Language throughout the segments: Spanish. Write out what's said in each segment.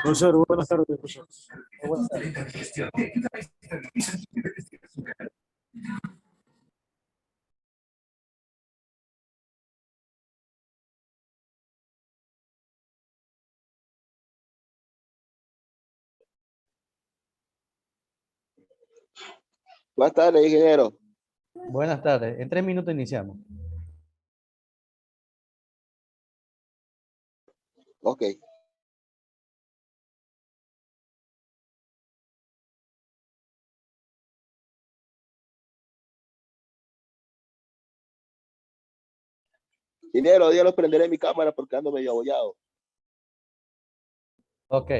Profesor, buenas tardes, profesor. Buenas tardes. Buenas tardes, ingeniero. Buenas tardes. En 3 minutos iniciamos. Ok. Ingeniero, hoy ya lo prenderé mi cámara porque ando medio abollado. Ok.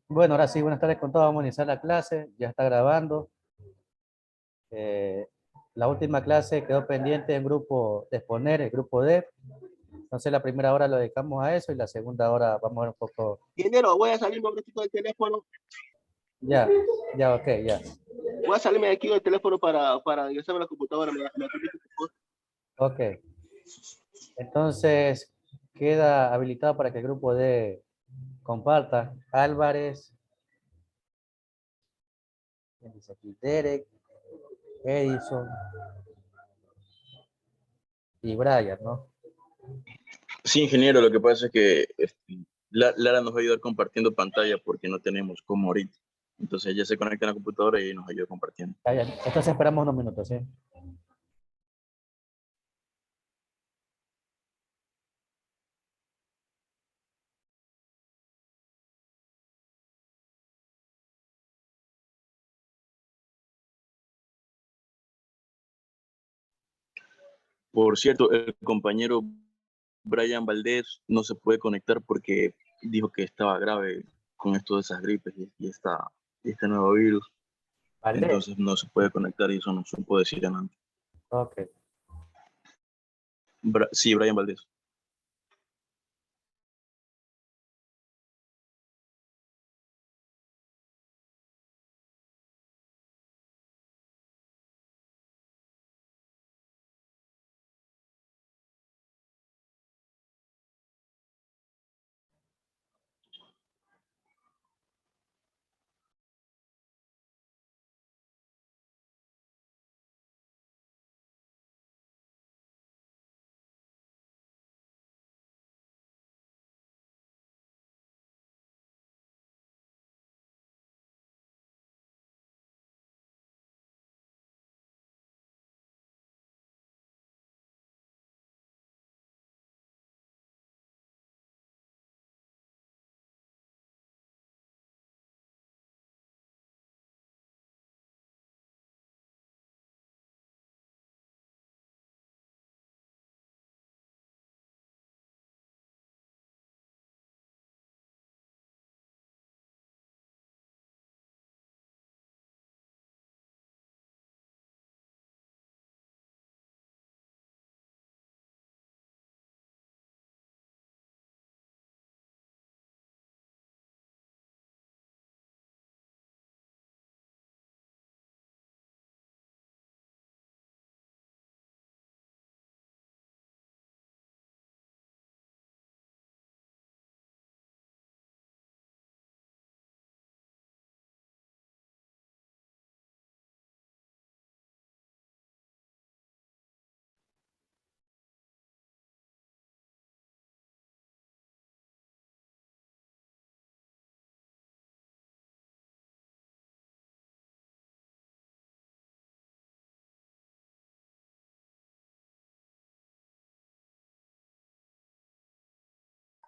Bueno, ahora sí, buenas tardes con todos. Vamos a iniciar la clase. Ya está grabando. La última clase quedó pendiente en grupo de exponer, el grupo D. Entonces la primera hora lo dedicamos a eso y la segunda hora vamos a ver un poco. Ingeniero, voy a salirme un ratito del teléfono. Ya, ya, ok, ya. Voy a salirme de aquí del teléfono para ingresarme a la computadora. Ok. Entonces queda habilitado para que el grupo D comparta. Álvarez, dice aquí Derek, Edison y Brian, ¿no? Sí, ingeniero, lo que pasa es que Lara nos va a ayudar compartiendo pantalla porque no tenemos como ahorita. Entonces ella se conecta a la computadora y nos ayuda compartiendo. Ya, ya. Entonces esperamos unos minutos, ¿sí? Por cierto, el compañero Brian Valdés no se puede conectar porque dijo que estaba grave con esto de esas gripes y este nuevo virus. Valdés. Entonces no se puede conectar y eso no se puede decir antes. Ok. Sí, Brian Valdés.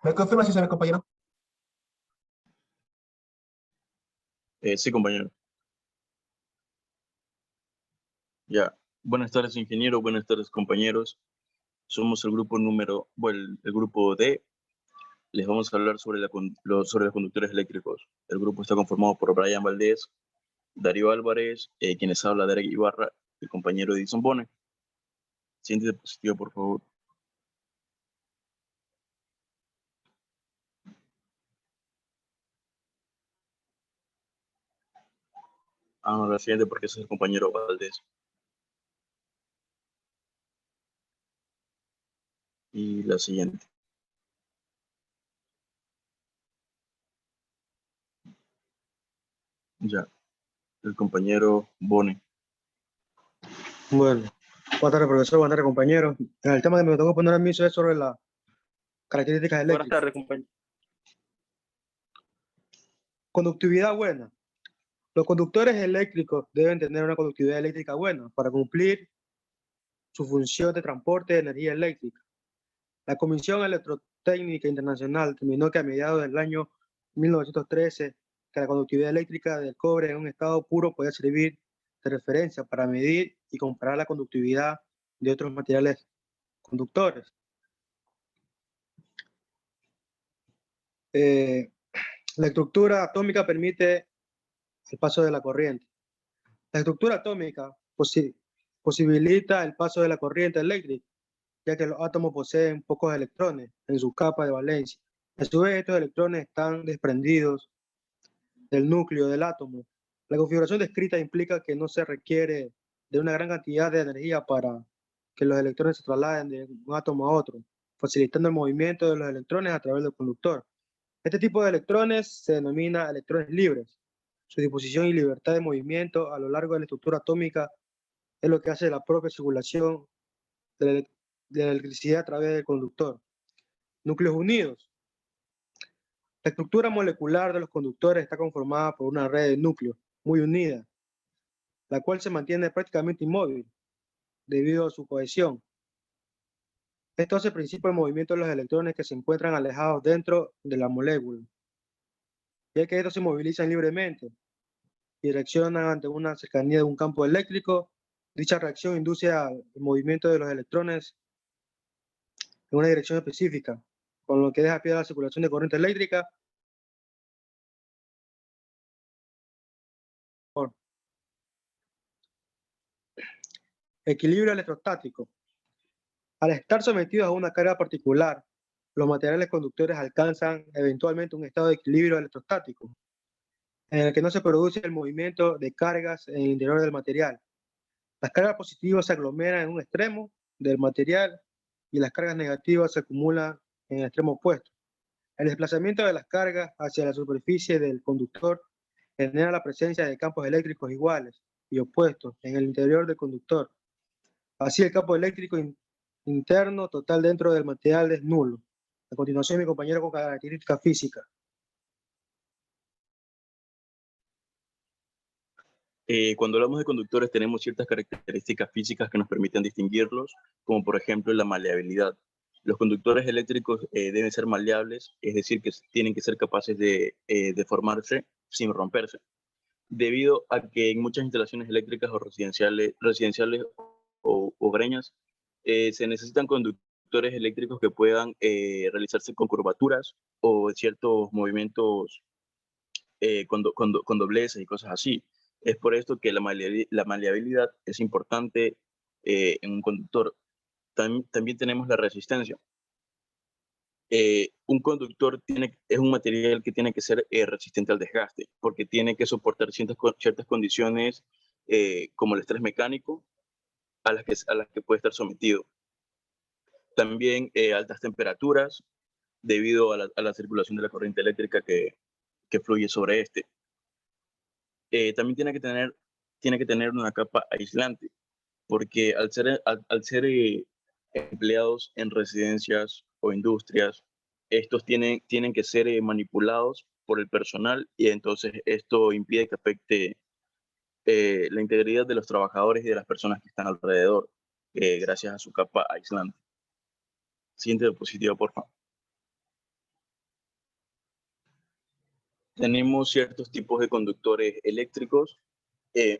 ¿Me confirma si se ve, compañero? Sí, compañero. Ya. Buenas tardes, ingeniero. Buenas tardes, compañeros. Somos el grupo el grupo D. Les vamos a hablar sobre sobre los conductores eléctricos. El grupo está conformado por Brian Valdés, Darío Álvarez, quienes habla Derek Ibarra, el compañero Edison Bone. Siguiente diapositiva, por favor. No, la siguiente porque ese es el compañero Valdés. Y la siguiente. Ya, el compañero Bone. Bueno, buenas tardes, profesor, buenas tardes, compañero. El tema que me tocó poner a mí es sobre las características Buenas eléctricas. tardes, compañero. Conductividad buena. Los conductores eléctricos deben tener una conductividad eléctrica buena para cumplir su función de transporte de energía eléctrica. La Comisión Electrotécnica Internacional determinó que a mediados del año 1913 que la conductividad eléctrica del cobre en un estado puro podía servir de referencia para medir y comparar la conductividad de otros materiales conductores. La estructura atómica permite el paso de la corriente. La estructura atómica posibilita el paso de la corriente eléctrica, ya que los átomos poseen pocos electrones en su capa de valencia. A su vez, estos electrones están desprendidos del núcleo del átomo. La configuración descrita implica que no se requiere de una gran cantidad de energía para que los electrones se trasladen de un átomo a otro, facilitando el movimiento de los electrones a través del conductor. Este tipo de electrones se denomina electrones libres. Su disposición y libertad de movimiento a lo largo de la estructura atómica es lo que hace la propia circulación de la electricidad a través del conductor. Núcleos unidos. La estructura molecular de los conductores está conformada por una red de núcleos muy unida, la cual se mantiene prácticamente inmóvil debido a su cohesión. Esto hace principio el movimiento de los electrones que se encuentran alejados dentro de la molécula, ya que estos se movilizan libremente y reaccionan ante una cercanía de un campo eléctrico. Dicha reacción induce al movimiento de los electrones en una dirección específica, con lo que deja pie a la circulación de corriente eléctrica. Equilibrio electrostático. Al estar sometidos a una carga particular, los materiales conductores alcanzan eventualmente un estado de equilibrio electrostático, en el que no se produce el movimiento de cargas en el interior del material. Las cargas positivas se aglomeran en un extremo del material y las cargas negativas se acumulan en el extremo opuesto. El desplazamiento de las cargas hacia la superficie del conductor genera la presencia de campos eléctricos iguales y opuestos en el interior del conductor. Así, el campo eléctrico interno total dentro del material es nulo. A continuación, mi compañero con características físicas. Cuando hablamos de conductores tenemos ciertas características físicas que nos permiten distinguirlos, como por ejemplo la maleabilidad. Los conductores eléctricos deben ser maleables, es decir, que tienen que ser capaces de deformarse sin romperse, debido a que en muchas instalaciones eléctricas o residenciales o hogareñas se necesitan conductores eléctricos que puedan realizarse con curvaturas o ciertos movimientos con dobleces y cosas así. Es por esto que la maleabilidad es importante en un conductor. También tenemos la resistencia. Un conductor es un material que tiene que ser resistente al desgaste, porque tiene que soportar ciertas condiciones como el estrés mecánico a las que puede estar sometido. También altas temperaturas debido a la circulación de la corriente eléctrica que fluye sobre este. También tiene que tener una capa aislante, porque al ser empleados en residencias o industrias, estos tienen que ser manipulados por el personal y entonces esto impide que afecte la integridad de los trabajadores y de las personas que están alrededor, gracias a su capa aislante. Siguiente diapositiva, por favor. tenemos ciertos tipos de conductores eléctricos. eh,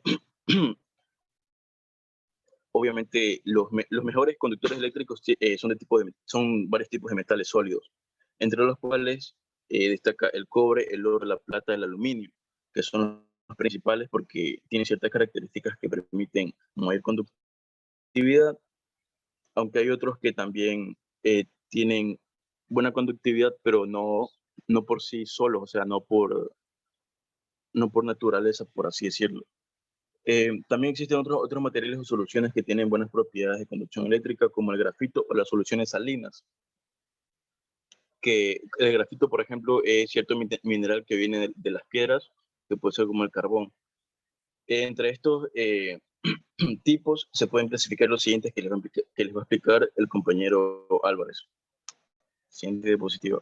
Obviamente, los mejores conductores eléctricos son varios tipos de metales sólidos, entre los cuales destaca el cobre, el oro, la plata, el aluminio, que son los principales porque tienen ciertas características que permiten mayor conductividad, aunque hay otros que también tienen buena conductividad, pero no por sí solos, o sea, no por naturaleza, por así decirlo. También existen otros materiales o soluciones que tienen buenas propiedades de conducción eléctrica, como el grafito o las soluciones salinas. Que el grafito, por ejemplo, es cierto mineral que viene de las piedras, que puede ser como el carbón. Entre estos tipos se pueden clasificar los siguientes que les va a explicar el compañero Álvarez. Siguiente diapositiva.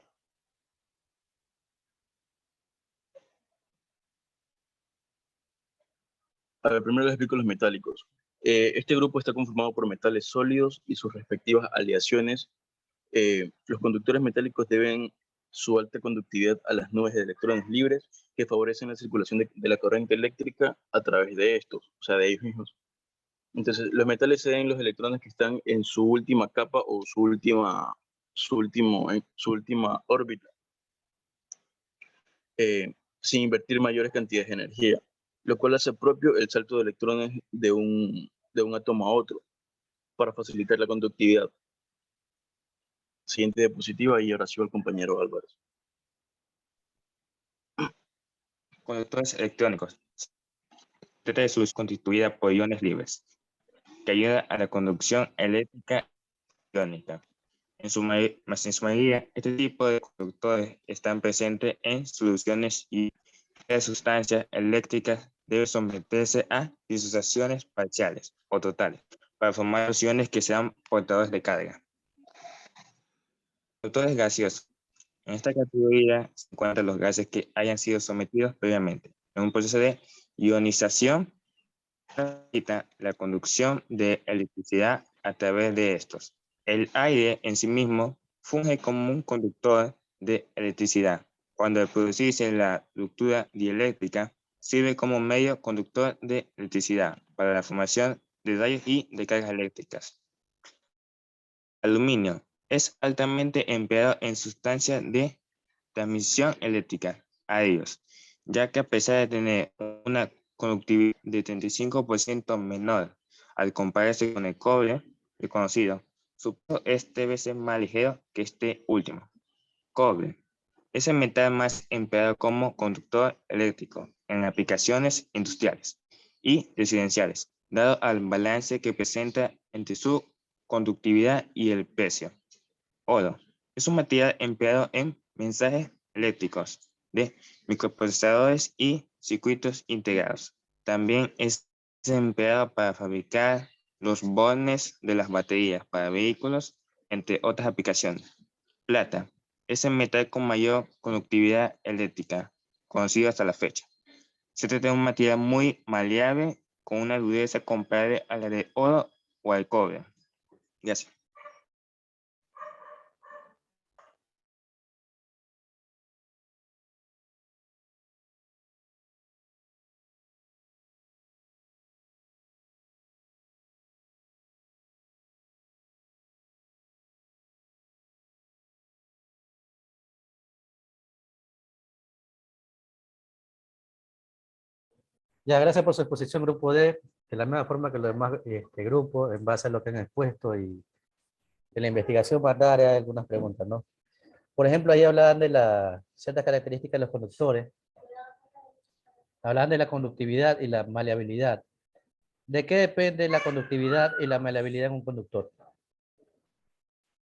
A ver, primero les explico los metálicos. Este grupo está conformado por metales sólidos y sus respectivas aleaciones. Los conductores metálicos deben su alta conductividad a las nubes de electrones libres que favorecen la circulación de la corriente eléctrica a través de estos, o sea, de ellos mismos. Entonces, los metales ceden los electrones que están en su última capa o su última órbita, sin invertir mayores cantidades de energía, lo cual hace propio el salto de electrones de un átomo a otro para facilitar la conductividad. Siguiente diapositiva y ahora sí va el compañero Álvarez. Conductores electrónicos. Se trata de su constituida por iones libres, que ayuda a la conducción eléctrica electrónica. En su mayoría, este tipo de conductores están presentes en soluciones y las sustancias eléctricas deben someterse a disociaciones parciales o totales para formar los iones que sean portadores de carga. Conductores gaseosos. En esta categoría se encuentran los gases que hayan sido sometidos previamente en un proceso de ionización facilita la conducción de electricidad a través de estos. El aire en sí mismo funge como un conductor de electricidad. Cuando al producirse la ruptura dieléctrica, sirve como medio conductor de electricidad para la formación de rayos y de cargas eléctricas. Aluminio es altamente empleado en sustancias de transmisión eléctrica a ellos, ya que a pesar de tener una conductividad de 35% menor al compararse con el cobre reconocido, su peso es 3 veces más ligero que este último. Cobre es el metal más empleado como conductor eléctrico en aplicaciones industriales y residenciales, dado al balance que presenta entre su conductividad y el precio. Oro es un material empleado en mensajes eléctricos de microprocesadores y circuitos integrados. También es empleado para fabricar los bornes de las baterías para vehículos, entre otras aplicaciones. Plata es el metal con mayor conductividad eléctrica, conocido hasta la fecha. Se trata de un material muy maleable con una dureza comparable a la de oro o al cobre. Gracias. Ya, gracias por su exposición, grupo D. De la misma forma que los demás grupos, en base a lo que han expuesto y de la investigación, va a dar algunas preguntas, ¿no? Por ejemplo, ahí hablaban de las ciertas características de los conductores. Hablaban de la conductividad y la maleabilidad. ¿De qué depende la conductividad y la maleabilidad en un conductor?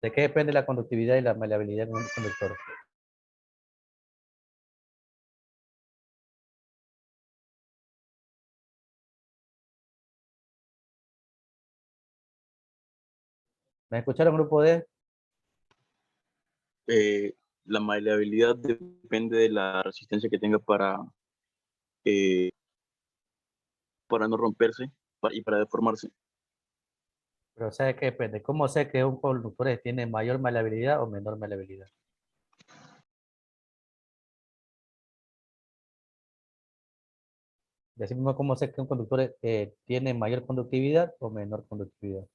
¿De qué depende la conductividad y la maleabilidad en un conductor? ¿Me escucharon, grupo D? La maleabilidad depende de la resistencia que tenga eh, para no romperse y para deformarse. Pero ¿sabe qué depende? ¿Cómo sé que un conductor tiene mayor maleabilidad o menor maleabilidad? Decimos cómo sé que un conductor tiene mayor conductividad o menor conductividad.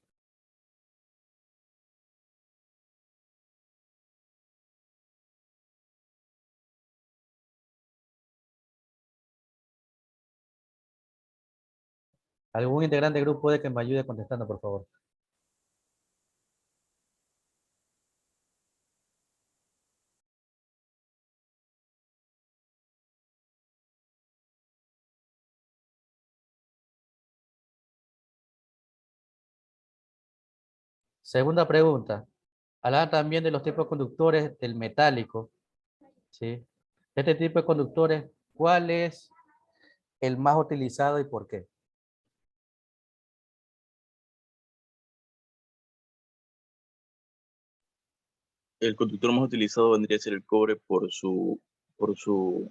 ¿Algún integrante del grupo puede que me ayude contestando, por favor? Segunda pregunta. Hablan también de los tipos de conductores del metálico, ¿sí? Este tipo de conductores, ¿cuál es el más utilizado y por qué? El conductor más utilizado vendría a ser el cobre por su, por su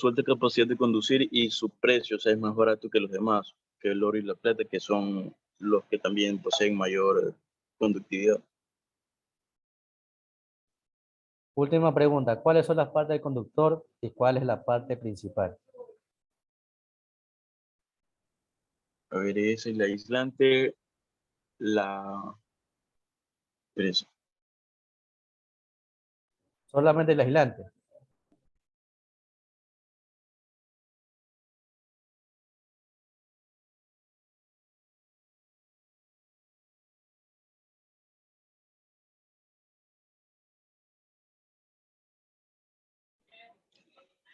alta capacidad de conducir y su precio, o sea, es más barato que los demás, que el oro y la plata, que son los que también poseen mayor conductividad. Última pregunta. ¿Cuáles son las partes del conductor y cuál es la parte principal? A ver, es el aislante, la... espérense. Solamente el aislante.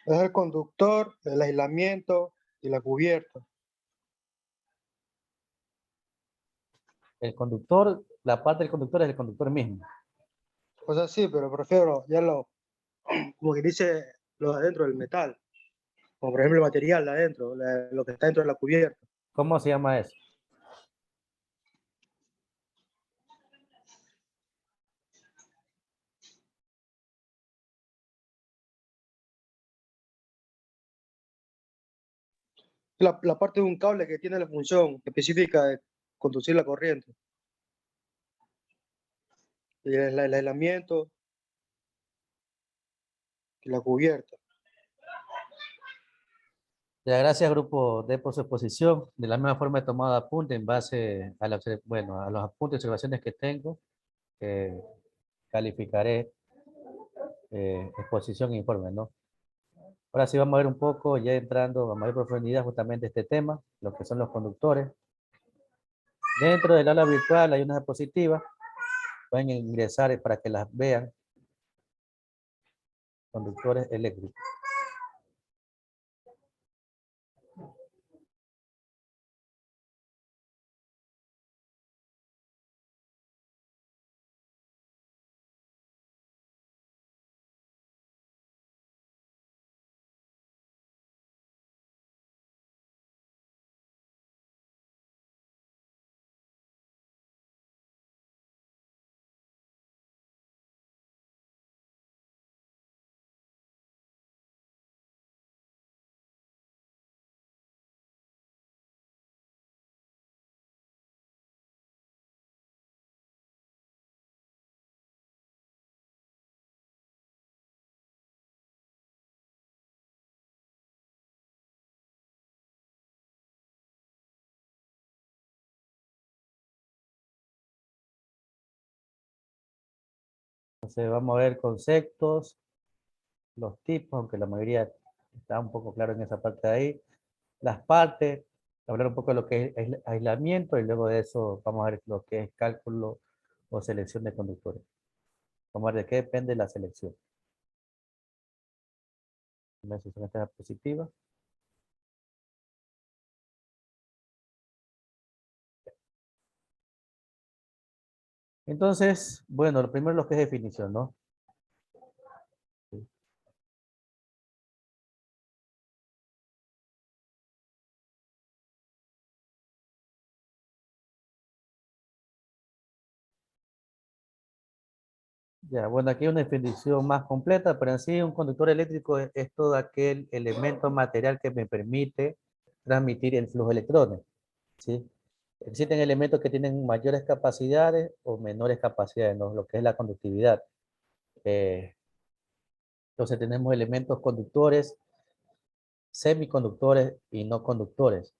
Es el conductor, el aislamiento y la cubierta. El conductor, la parte del conductor es el conductor mismo. O sea, sí, pero prefiero ya como que dice lo de adentro del metal. Como por ejemplo el material de adentro, lo que está dentro de la cubierta. ¿Cómo se llama eso? La parte de un cable que tiene la función específica de conducir la corriente. Y el aislamiento y la cubierta. Ya, gracias, grupo D, por su exposición. De la misma forma he tomado apunte en base a, a los apuntes y observaciones que tengo. Calificaré exposición e informe, ¿no? Ahora sí vamos a ver un poco, ya entrando a mayor profundidad justamente este tema, lo que son los conductores. Dentro del aula virtual hay unas diapositivas, pueden ingresar para que las vean. Conductores eléctricos. Entonces vamos a ver conceptos, los tipos, aunque la mayoría está un poco claro en esa parte de ahí. Las partes, hablar un poco de lo que es aislamiento y luego de eso vamos a ver lo que es cálculo o selección de conductores. Vamos a ver de qué depende la selección. Una decisión esta positiva. Entonces, bueno, lo primero es lo que es definición, ¿no? Ya, bueno, aquí hay una definición más completa, pero en sí un conductor eléctrico es todo aquel elemento material que me permite transmitir el flujo de electrones, ¿sí? Existen elementos que tienen mayores capacidades o menores capacidades, ¿no? Lo que es la conductividad. Entonces tenemos elementos conductores semiconductores y no conductores.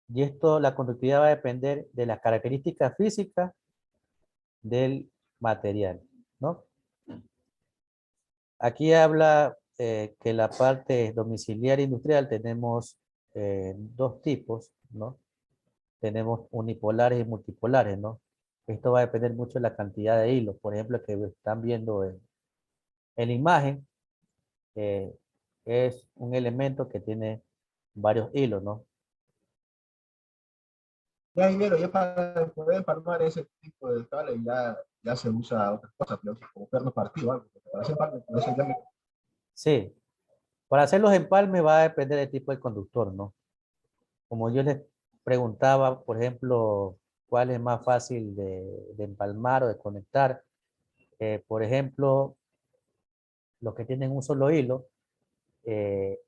Y esto, la conductividad va a depender de las características físicas del material, ¿no? Aquí habla que la parte domiciliaria industrial tenemos dos tipos, ¿no? Tenemos unipolares y multipolares, ¿no? Esto va a depender mucho de la cantidad de hilos. Por ejemplo, que están viendo en la imagen, es un elemento que tiene varios hilos, ¿no? Ya dinero, ya para poder empalmar ese tipo de cable ya se usa otras cosas, pero como perno partido, algo, porque para hacer empalme, con ese diámetro. Sí, para hacer los empalmes va a depender del tipo de conductor, ¿no? Como yo les preguntaba, por ejemplo, cuál es más fácil de empalmar o de conectar. Por ejemplo, los que tienen un solo hilo, eh,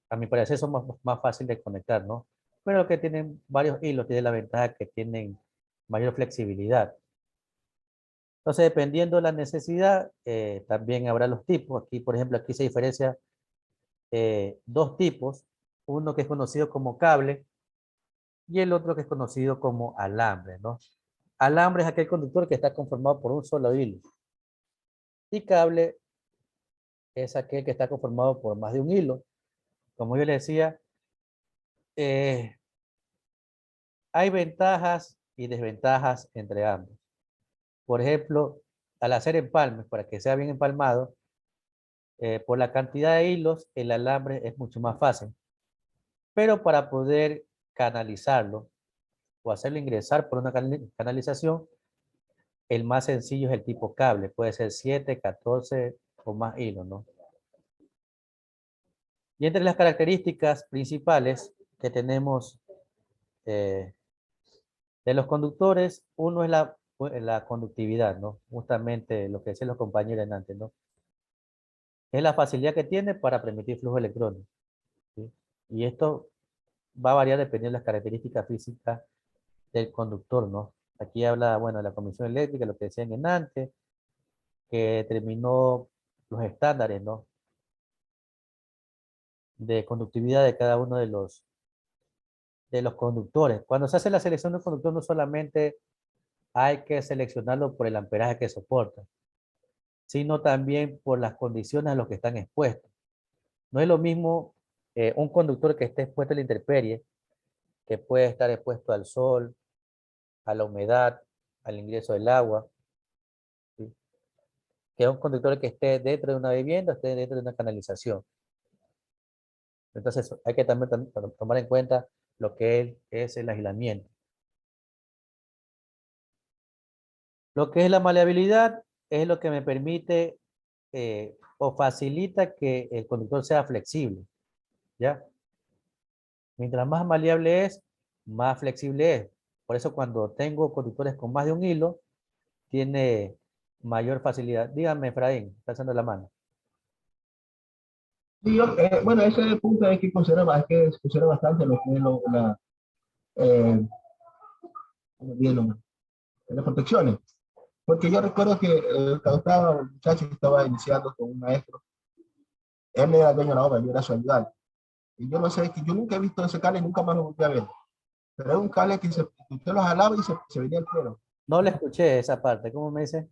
a mi parecer son más fáciles de conectar, ¿no? Pero los que tienen varios hilos tienen la ventaja que tienen mayor flexibilidad. Entonces, dependiendo de la necesidad, también habrá los tipos. Aquí, por ejemplo, aquí se diferencia dos tipos. Uno que es conocido como cable y el otro que es conocido como alambre, ¿no? Alambre es aquel conductor que está conformado por un solo hilo. Y cable es aquel que está conformado por más de un hilo. Como yo les decía, hay ventajas y desventajas entre ambos. Por ejemplo, al hacer empalmes, para que sea bien empalmado, por la cantidad de hilos, el alambre es mucho más fácil. Pero para poder canalizarlo o hacerlo ingresar por una canalización, el más sencillo es el tipo cable. Puede ser 7, 14 o más hilos, ¿no? Y entre las características principales que tenemos de los conductores, uno es la conductividad, ¿no? Justamente lo que decían los compañeros antes, ¿no? Es la facilidad que tiene para permitir flujo electrónico, ¿sí? Y esto va a variar dependiendo de las características físicas del conductor, ¿no? Aquí habla, bueno, de la Comisión Eléctrica, lo que decían en antes, que determinó los estándares, ¿no? De conductividad de cada uno de los conductores. Cuando se hace la selección de un conductor, no solamente hay que seleccionarlo por el amperaje que soporta, sino también por las condiciones a las que están expuestos. No es lo mismo un conductor que esté expuesto a la intemperie, que puede estar expuesto al sol, a la humedad, al ingreso del agua, ¿sí? Que un conductor que esté dentro de una vivienda, esté dentro de una canalización. Entonces hay que también tomar en cuenta lo que es el aislamiento. Lo que es la maleabilidad es lo que me permite o facilita que el conductor sea flexible, ¿ya? Mientras más maleable es, más flexible es. Por eso cuando tengo conductores con más de un hilo, tiene mayor facilidad. Dígame, Efraín, está haciendo la mano. Sí, bueno, ese punto hay que considerar, bastante lo que es bien, las protecciones. Porque yo recuerdo que cuando estaba un muchacho que estaba iniciando con un maestro, él era dueño de la obra, yo era su ayudante. Y yo no sé, que yo nunca he visto ese cable y nunca más lo volví a ver. Pero era un cable que usted lo jalaba y se venía el cuero. No le escuché esa parte, ¿cómo me dice?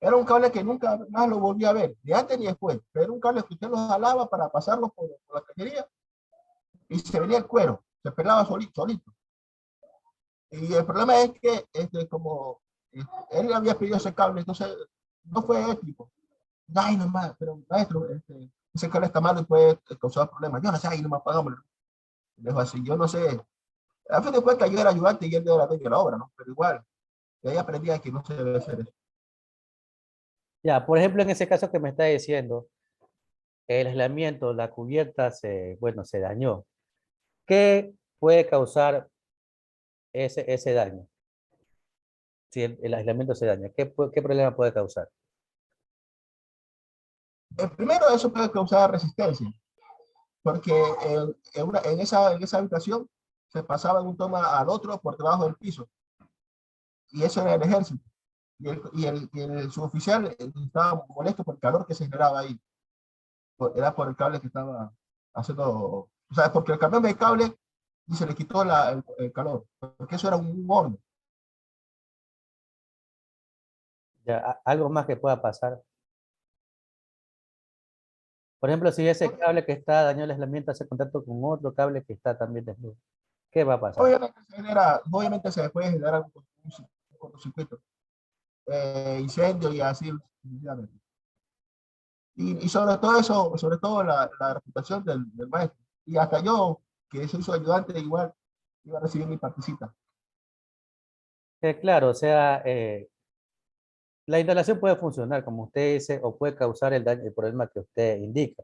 Era un cable que nunca más lo volví a ver, ni antes ni después. Pero era un cable que usted lo jalaba para pasarlo por la cañería y se venía el cuero, se pelaba solito. Y el problema es que, como él había pedido ese cable, entonces no fue ético. Ay, nomás, pero maestro, ese cable está malo y puede causar problemas. Yo no sé, ahí nomás pagámoslo. Dejo así, yo no sé. A fin de cuentas, yo era ayudante y él era dueño de la obra, ¿no? Pero igual, de ahí aprendí que no se debe hacer eso. Ya, por ejemplo, en ese caso que me está diciendo, el aislamiento, la cubierta bueno, se dañó. ¿Qué puede causar ese daño? Si el aislamiento se daña, ¿qué problema puede causar? Primero, eso puede causar resistencia, porque en esa habitación se pasaba de un toma al otro por debajo del piso, y eso era el ejército. y el suboficial estaba molesto por el calor que se generaba ahí. Era por el cable que estaba haciendo, o sea, porque el cambió de cable y se le quitó el calor, porque eso era un horno. Ya, algo más que pueda pasar. Por ejemplo, si ese cable que está dañado el aislamiento hace contacto con otro cable que está también desnudo, ¿qué va a pasar? Obviamente se puede generar un cortocircuito, incendio y así sucesivamente. Y sobre todo eso, sobre todo la reputación del maestro. Y hasta yo, que soy su ayudante, igual iba a recibir mi partecita. Claro, o sea, la instalación puede funcionar, como usted dice, o puede causar el daño, el problema que usted indica.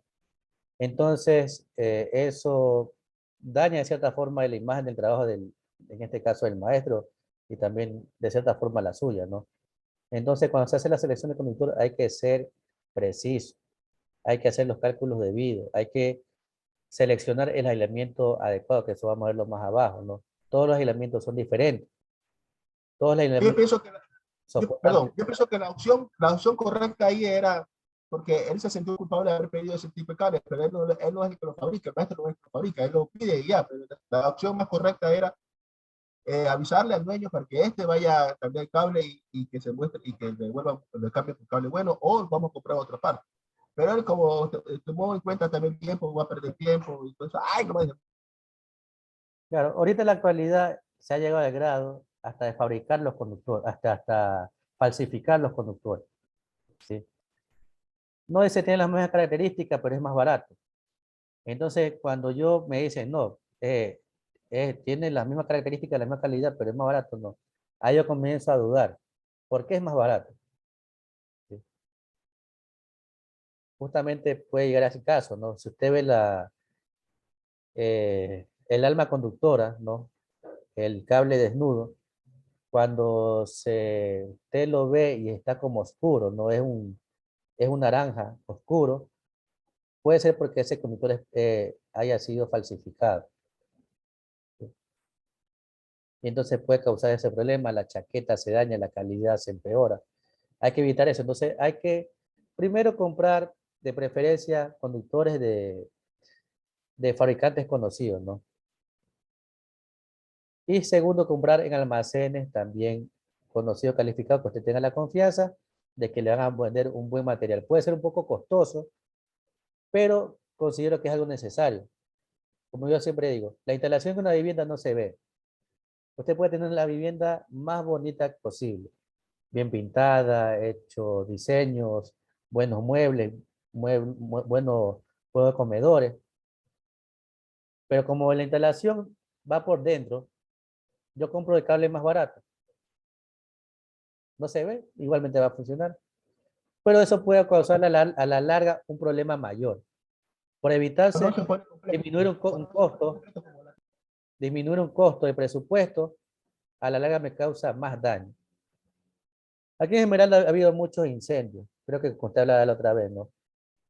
Entonces, eso daña de cierta forma la imagen del trabajo en este caso, del maestro, y también de cierta forma la suya, ¿no? Entonces, cuando se hace la selección de conductor, hay que ser preciso, hay que hacer los cálculos debidos, hay que seleccionar el aislamiento adecuado, que eso vamos a verlo más abajo, ¿no? Todos los aislamientos son diferentes. Todos los Yo aislamientos pienso que, soportan. perdón, yo pienso que la opción correcta ahí era, porque él se sintió culpable de haber pedido ese tipo de cables, pero él no es el que lo fabrica, el maestro no es el que lo fabrica, él lo pide y ya, pero la opción más correcta era avisarle al dueño para que éste vaya a cambiar el cable y que se muestre y que le cambie por cable bueno, o vamos a comprar otra parte. Pero él, como tomó en cuenta también el tiempo, va a perder tiempo y todo eso, ay, no me. Claro, ahorita en la actualidad se ha llegado al grado hasta de fabricar los conductores, hasta falsificar los conductores, ¿sí? No es que tiene las mismas características, pero es más barato. Entonces, cuando yo me dicen, no, tiene las mismas características, la misma calidad, pero es más barato, no. Ahí yo comienzo a dudar. ¿Por qué es más barato? ¿Sí? Justamente puede llegar a ese caso, ¿no? Si usted ve el alma conductora, ¿no? El cable desnudo, cuando usted lo ve y está como oscuro, no es un naranja oscuro, puede ser porque ese conductor haya sido falsificado. Y entonces puede causar ese problema, la chaqueta se daña, la calidad se empeora. Hay que evitar eso. Entonces hay que primero comprar de preferencia conductores de fabricantes conocidos, ¿no? Y segundo, comprar en almacenes también conocidos, calificados, que usted tenga la confianza de que le van a vender un buen material. Puede ser un poco costoso, pero considero que es algo necesario. Como yo siempre digo, la instalación de una vivienda no se ve. Usted puede tener la vivienda más bonita posible, bien pintada, hecho diseños, buenos muebles, buenos juegos de comedores, pero como la instalación va por dentro, yo compro el cable más barato. No se ve, igualmente va a funcionar. Pero eso puede causar a la larga un problema mayor. Por evitarse No se pone completo. disminuir un costo, disminuir un costo de presupuesto, a la larga me causa más daño. Aquí en Esmeralda ha habido muchos incendios. Creo que usted hablaba la otra vez, ¿no?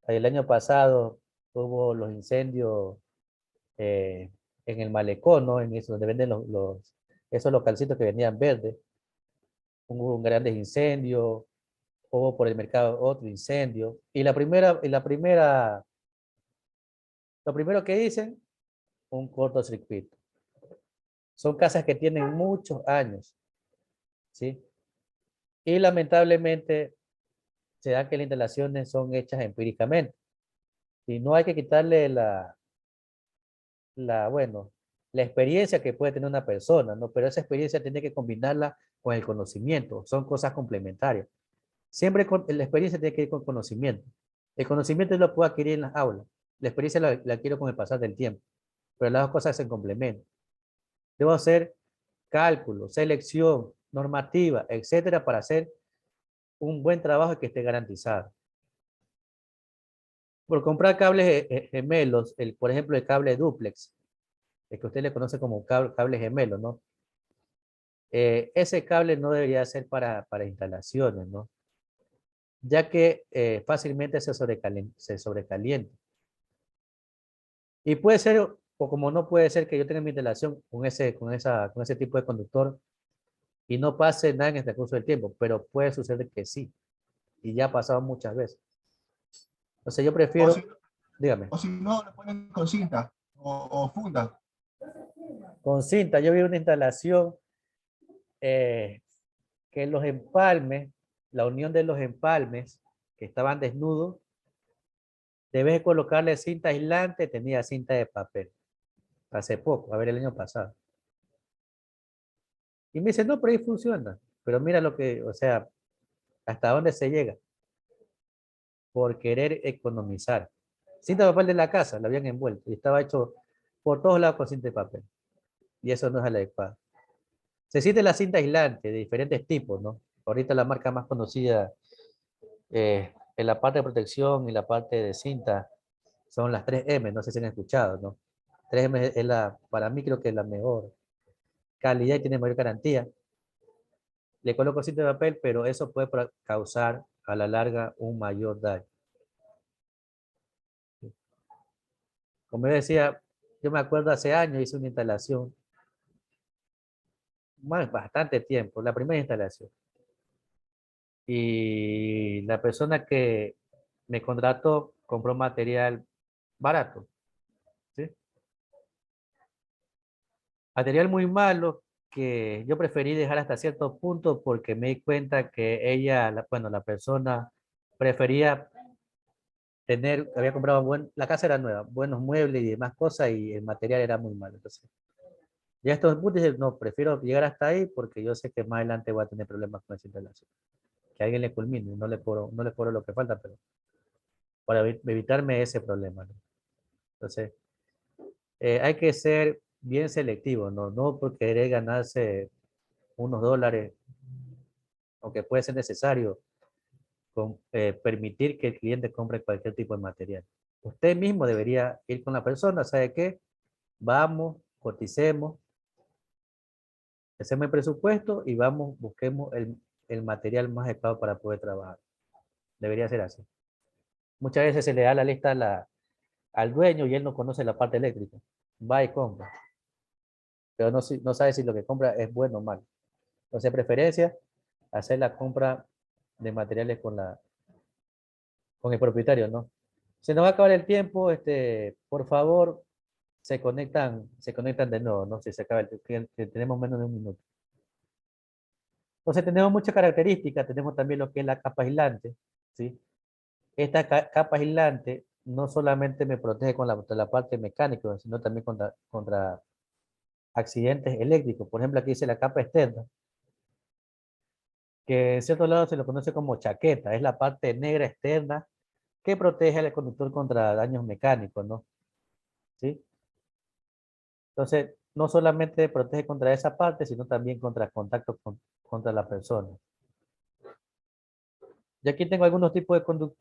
El año pasado hubo los incendios eh, en el malecón, ¿no? En eso, donde venden esos localcitos que vendían verdes. Hubo un grandes incendios, hubo por el mercado otro incendio. Lo primero que dicen, un cortocircuito. Son casas que tienen muchos años, ¿sí? Y lamentablemente se da que las instalaciones son hechas empíricamente. Y no hay que quitarle bueno, la experiencia que puede tener una persona, ¿no? Pero esa experiencia tiene que combinarla con el conocimiento. Son cosas complementarias. Siempre la experiencia tiene que ir con conocimiento. El conocimiento yo lo puedo adquirir en las aulas. La experiencia la adquiero con el pasar del tiempo. Pero las dos cosas se complementan. Debo hacer cálculo, selección, normativa, etcétera, para hacer un buen trabajo que esté garantizado. Por comprar cables gemelos, por ejemplo, el cable duplex, el que usted le conoce como cable gemelo, ¿no? Ese cable no debería ser para instalaciones, ¿no? Ya que fácilmente se sobrecalienta. Y puede ser, o como no puede ser que yo tenga mi instalación con ese tipo de conductor, y no pase nada en el transcurso del tiempo, pero puede suceder que sí, y ya ha pasado muchas veces. Entonces yo O prefiero, si, dígame, o si no, le ponen con cinta o funda. con cinta, yo vi una instalación que los empalmes, la unión de los empalmes que estaban desnudos, debes colocarle cinta aislante, tenía cinta de papel. Hace poco, a ver, el año pasado. Y me dice, no, pero ahí funciona. Pero mira lo que, o sea, hasta dónde se llega por querer economizar. Cinta de papel de la casa, la habían envuelto y estaba hecho por todos lados con cinta de papel. Y eso no es adecuado. Se existe la cinta aislante de diferentes tipos, ¿no? Ahorita la marca más conocida en la parte de protección y la parte de cinta son las 3M, no sé si han escuchado, ¿no? 3M es la, para mí creo que es la mejor calidad y tiene mayor garantía. Le coloco cinta de papel, pero eso puede causar a la larga un mayor daño. Como yo decía, yo me acuerdo hace años hice una instalación, bastante tiempo, la primera instalación. Y la persona que me contrató compró material barato, ¿sí? Material muy malo que yo preferí dejar hasta cierto punto porque me di cuenta que ella, bueno, la persona prefería tener, había comprado la casa era nueva, buenos muebles y demás cosas y el material era muy malo. Entonces, ya estos puntos dije, no, prefiero llegar hasta ahí porque yo sé que más adelante voy a tener problemas con esa instalación. Que alguien le culmine, no le cobro lo que falta, pero para evitarme ese problema, ¿no? Entonces, hay que ser bien selectivo, ¿no? No por querer ganarse unos dólares, aunque puede ser necesario, permitir que el cliente compre cualquier tipo de material. Usted mismo debería ir con la persona, ¿sabe qué? Vamos, coticemos, hacemos el presupuesto y vamos, busquemos el material más adecuado para poder trabajar. Debería ser así. Muchas veces se le da la lista al dueño y él no conoce la parte eléctrica. Va y compra, pero no sabe si lo que compra es bueno o malo. Entonces, preferencia, hacer la compra de materiales con el propietario, ¿no? Se nos va a acabar el tiempo, por favor, se conectan de nuevo, ¿no? Si se acaba el tiempo, que tenemos menos de un minuto. Entonces tenemos muchas características, tenemos también lo que es la capa aislante, ¿sí? Esta capa aislante no solamente me protege con la parte mecánica, sino también contra accidentes eléctricos. Por ejemplo, aquí dice la capa externa, que en ciertos lados se lo conoce como chaqueta, es la parte negra externa que protege al conductor contra daños mecánicos, ¿no? ¿Sí? Entonces, no solamente protege contra esa parte, sino también contra contacto contra la persona. Y aquí tengo algunos tipos de conductores.